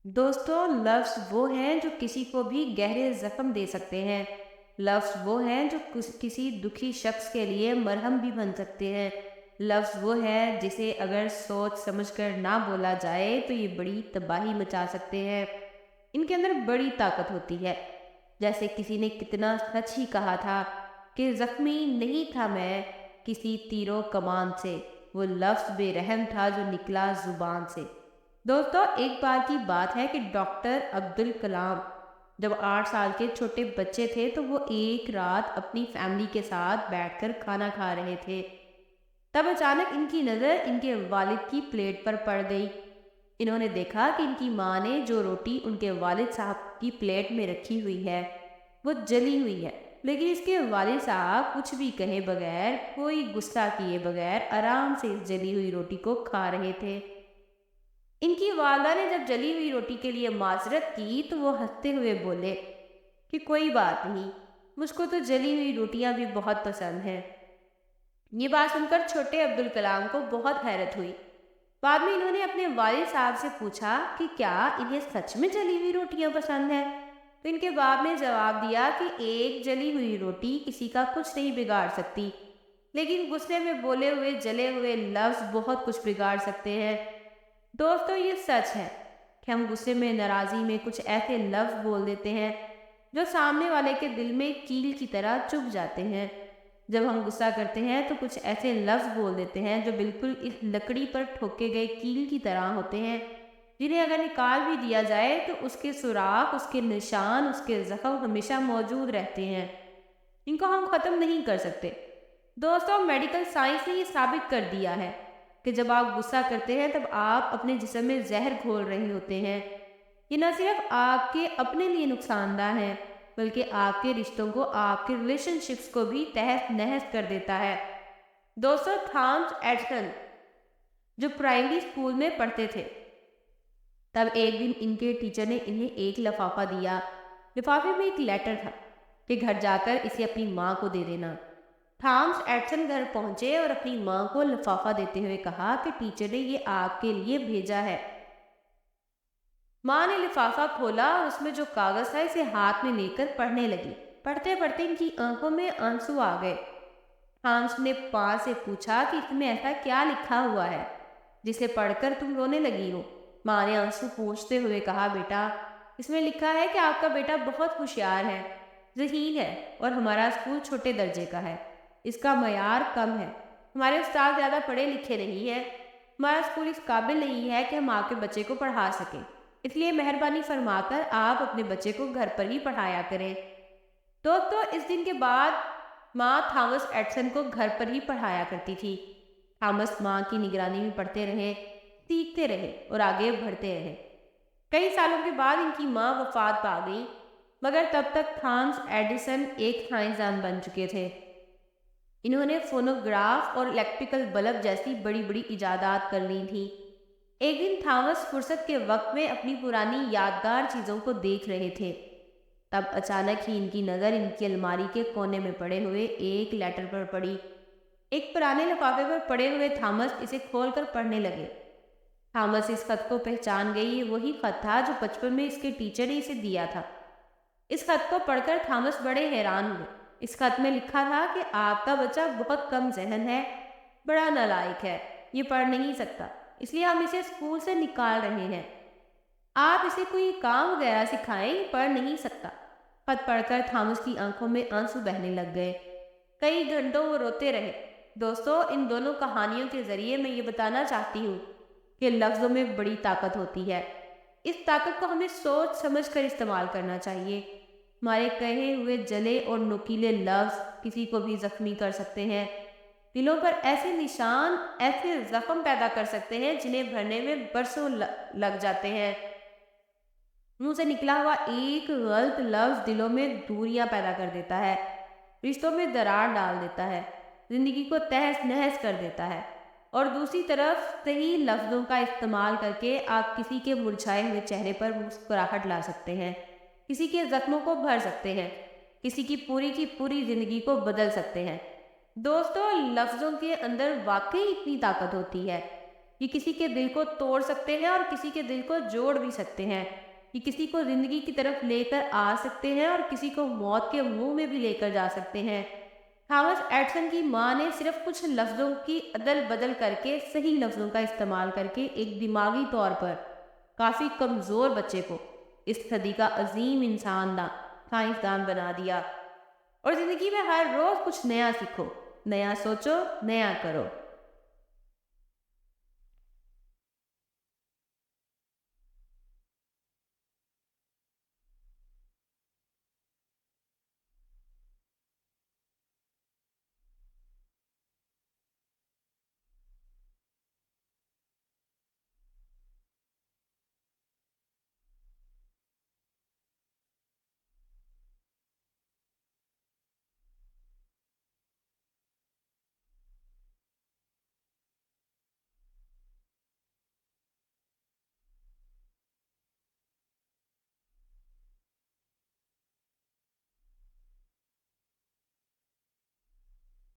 दोस्तों, लफ्ज़ वो हैं जो किसी को भी गहरे ज़ख्म दे सकते हैं। लफ्ज़ वो हैं जो किसी दुखी शख्स के लिए मरहम भी बन सकते हैं। लफ्ज़ वो है जिसे अगर सोच समझकर ना बोला जाए तो ये बड़ी तबाही मचा सकते हैं। इनके अंदर बड़ी ताकत होती है। जैसे किसी ने कितना सच ही कहा था कि ज़ख्मी नहीं था मैं किसी तीरों कमान से, वो लफ्ज़ बेरहम था जो निकला ज़ुबान से। दोस्तों, एक बार की बात है कि डॉक्टर अब्दुल कलाम जब 8 साल के छोटे बच्चे थे तो वो एक रात अपनी फैमिली के साथ बैठकर खाना खा रहे थे। तब अचानक इनकी नज़र इनके वालिद की प्लेट पर पड़ गई। इन्होंने देखा कि इनकी माँ ने जो रोटी उनके वालिद साहब की प्लेट में रखी हुई है वो जली हुई है, लेकिन इसके वालिद साहब कुछ भी कहे बगैर, कोई गुस्सा किए बगैर आराम से इस जली हुई रोटी को खा रहे थे। इनकी वालदा ने जब जली हुई रोटी के लिए माजरत की तो वो हंसते हुए बोले कि कोई बात नहीं, मुझको तो जली हुई रोटियां भी बहुत पसंद हैं। ये बात सुनकर छोटे अब्दुल कलाम को बहुत हैरत हुई। बाद में इन्होंने अपने वालिद साहब से पूछा कि क्या इन्हें सच में जली हुई रोटियां पसंद है। तो इनके बाप ने जवाब दिया कि एक जली हुई रोटी किसी का कुछ नहीं बिगाड़ सकती, लेकिन गुस्से में बोले हुए जले हुए लफ्ज बहुत कुछ बिगाड़ सकते हैं। दोस्तों, ये सच है कि हम गुस्से में, नाराज़ी में कुछ ऐसे लफ्ज़ बोल देते हैं जो सामने वाले के दिल में कील की तरह चुभ जाते हैं। जब हम गुस्सा करते हैं तो कुछ ऐसे लफ्ज़ बोल देते हैं जो बिल्कुल इस लकड़ी पर ठोके गए कील की तरह होते हैं, जिन्हें अगर निकाल भी दिया जाए तो उसके सुराख, उसके निशान, उसके ज़ख्म हमेशा मौजूद रहते हैं। इनको हम ख़त्म नहीं कर सकते। दोस्तों, मेडिकल साइंस ने ये साबित कर दिया है कि जब आप गुस्सा करते हैं तब आप अपने जिस्म में जहर घोल रहे होते हैं। ये न सिर्फ आपके अपने लिए नुकसानदार है, बल्कि आपके रिश्तों को, आपके रिलेशनशिप्स को भी तहस नहस कर देता है। दोस्तों, थॉमस एडिसन जो प्राइमरी स्कूल में पढ़ते थे, तब एक दिन इनके टीचर ने इन्हें एक लिफाफा दिया। लिफाफे में एक लेटर था कि घर जाकर इसे अपनी माँ को दे देना। थॉमस एडिसन घर पहुंचे और अपनी माँ को लिफाफा देते हुए कहा कि टीचर ने ये आपके लिए भेजा है। माँ ने लिफाफा खोला और उसमें जो कागज था इसे हाथ में लेकर पढ़ने लगी। पढ़ते पढ़ते इनकी आंखों में आंसू आ गए। थॉमस ने माँ से पूछा कि इसमें ऐसा क्या लिखा हुआ है जिसे पढ़कर तुम रोने लगी हो। माँ ने आंसू पोंछते हुए कहा, बेटा, इसमें लिखा है कि आपका बेटा बहुत होशियार है, ज़हीन है और हमारा स्कूल छोटे दर्जे का है। इसका मयार कम है, हमारे उस्ताद ज़्यादा पढ़े लिखे नहीं हैं, हमारा स्कूल इस काबिल नहीं है कि हम आपके बच्चे को पढ़ा सकें, इसलिए मेहरबानी फरमाकर आप अपने बच्चे को घर पर ही पढ़ाया करें। दोस्तों, इस दिन के बाद माँ थॉमस एडिसन को घर पर ही पढ़ाया करती थी। थॉमस माँ की निगरानी में पढ़ते रहे, सीखते रहे और आगे बढ़ते रहे। कई सालों के बाद इनकी माँ वफात पा गई, मगर तब तक थॉमस एडिसन एक साइंसदान बन चुके थे। इन्होंने फोनोग्राफ और इलेक्ट्रिकल बल्ब जैसी बड़ी बड़ी इजादात कर ली थी। एक दिन थॉमस फुर्सत के वक्त में अपनी पुरानी यादगार चीज़ों को देख रहे थे। तब अचानक ही इनकी नज़र इनकी अलमारी के कोने में पड़े हुए एक लेटर पर पड़ी। एक पुराने लिफाफे पर पड़े हुए थॉमस इसे खोलकर पढ़ने लगे। थॉमस इस खत को पहचान गई। ये वही खत था जो बचपन में इसके टीचर ने इसे दिया था। इस खत को पढ़कर थॉमस बड़े हैरान हुए। इस खत में लिखा था कि आपका बच्चा बहुत कम जहन है, बड़ा नालायक है, ये पढ़ नहीं सकता, इसलिए हम इसे स्कूल से निकाल रहे हैं। आप इसे कोई काम वगैरह सिखाएं, ये पढ़ नहीं सकता। खत पढ़कर थॉमस की आंखों में आंसू बहने लग गए। कई घंटों वो रोते रहे। दोस्तों, इन दोनों कहानियों के जरिए मैं ये बताना चाहती हूँ कि लफ्ज़ों में बड़ी ताकत होती है। इस ताकत को हमें सोच समझ कर इस्तेमाल करना चाहिए। हमारे कहे हुए जले और नुकीले लफ्ज़ किसी को भी जख्मी कर सकते हैं। दिलों पर ऐसे निशान, ऐसे जख्म पैदा कर सकते हैं जिन्हें भरने में बरसों लग जाते हैं। मुंह से निकला हुआ एक गलत लफ्ज़ दिलों में दूरियां पैदा कर देता है, रिश्तों में दरार डाल देता है, जिंदगी को तहस नहस कर देता है। और दूसरी तरफ सही लफ्ज़ों का इस्तेमाल करके आप किसी के मुरझाए हुए चेहरे पर मुस्कुराहट ला सकते हैं, किसी के जख्मों को भर सकते हैं, किसी की पूरी जिंदगी को बदल सकते हैं। दोस्तों, लफ्ज़ों के अंदर वाकई इतनी ताकत होती है। یہ کسی کے دل کو توڑ سکتے ہیں اور کسی کے دل کو جوڑ بھی سکتے ہیں۔ یہ کسی کو زندگی کی طرف لے کر آ سکتے ہیں اور کسی کو موت کے منہ میں بھی لے کر جا سکتے ہیں۔ تھامس ایڈسن کی ماں نے صرف کچھ لفظوں کی عدل بدل کر کے، صحیح لفظوں کا استعمال کر کے، ایک دماغی طور پر کافی کمزور بچے کو اس صدی کا عظیم سائنسدان بنا دیا۔ اور زندگی میں ہر روز کچھ نیا سیکھو، نیا سوچو، نیا کرو۔